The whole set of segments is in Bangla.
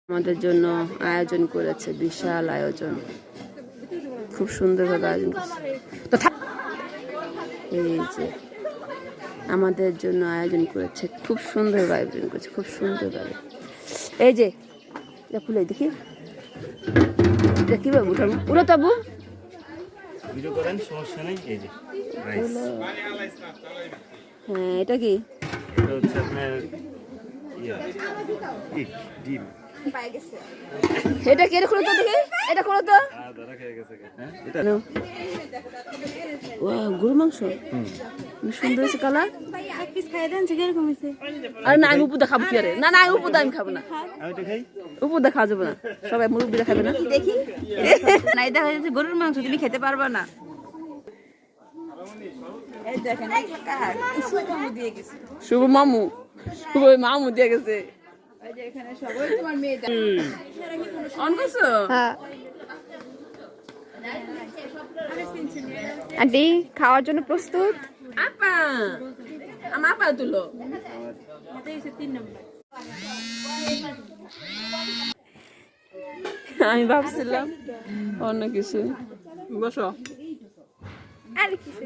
আমাদের জন্য আয়োজন করেছে, বিশাল আয়োজন, খুব সুন্দরভাবে আয়োজন করেছে। এই যে আমাদের জন্য আয়োজন করেছে, খুব সুন্দরভাবে আয়োজন করেছে, খুব সুন্দরভাবে। এই যে এটা খুলে দেখি, এটা কি বাবু উঠাবো, উঠো তাবু ভিডিও করেন, সমস্যা নেই। এই যে হ্যাঁ, এটা কি? এটা হচ্ছে আপনার ডিম। এটা কি? এটা খুলো তো দেখি, এটা খুলো তো। এটা গরু মাংস সুন্দর হয়েছে কালার। আর না, আমি উপু দেখাবো কি? আরে না না, আমি উপু আমি খাবো না, উপু দেখা যাবো না, সবাই মুরব্বীরা খাবে না। দেখি না, এটা হচ্ছে গরুর মাংস, তুমি খেতে পারবা না। শুভ মামু, শুভ মামু দিয়ে গেছে। আন্টি খাওয়ার জন্য প্রস্তুত? আপা আমার আপা তুলো। আমি ভাবছিলাম অন্য কিছু। বসো। আর কিছু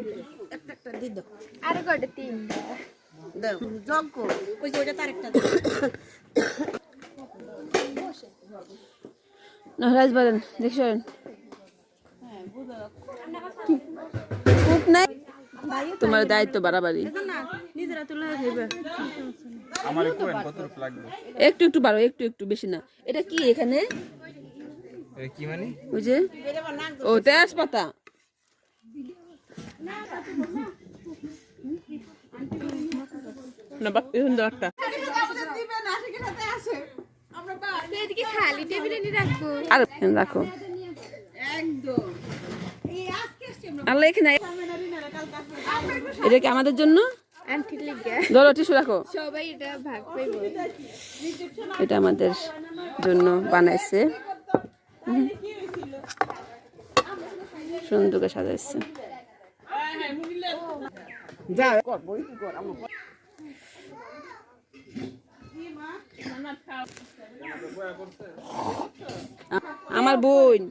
একটা দিয়ে দাও। আর কয়টা? তিনটা দাও। জগ কো ওই যে ওইটা তার একটা না, রাজ বলেন দেখছেন। তোমার দায়িত্ব বাড়াবাড়ি। নিজেরা তুলে খাইবে। আমার কোয়েন কত লাগবে? একটু একটু বাড়ো, একটু একটু, বেশি না। এটা কি এখানে? এটা কি মানে? ওই যে ও তেজপাতা। না বাপ, সুন্দর একটা। এদিকে খালি টেবিলে নিয়ে রাখবো। আর রাখো একদম। আল্লাহ এখানে এটা কি আমাদের জন্য? আন্টি লিগা ধরো টিস্যু রাখো। সবাই এটা ভাগ পাইবো। এটা আমাদের জন্য বানাইছে, সুন্দর করে সাজাইছে। আমার বোন